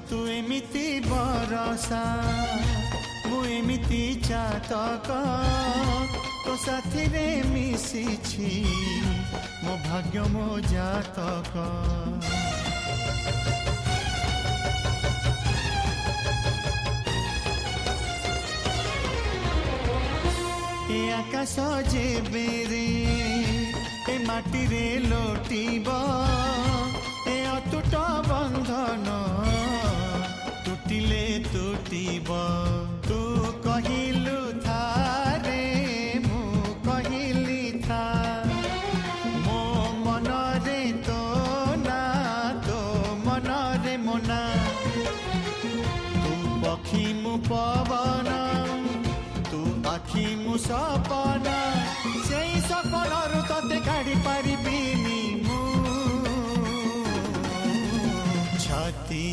तू एमिति बरसा मु एमिति चातक तो साथी रे मिशिछि मो भाग्य मो जातक ए आकाश जे बेरे ए माटी रे लोटिब ए अटूट बंधन टूटिले टूटिब तू कहिलु था रे मु कहिली था मो मन रे तो ना तो मन रे मोना तू पक्षी मु पवन तू आखि मु सपना से सपन तते काढ़ी पारिबिनी मु छाती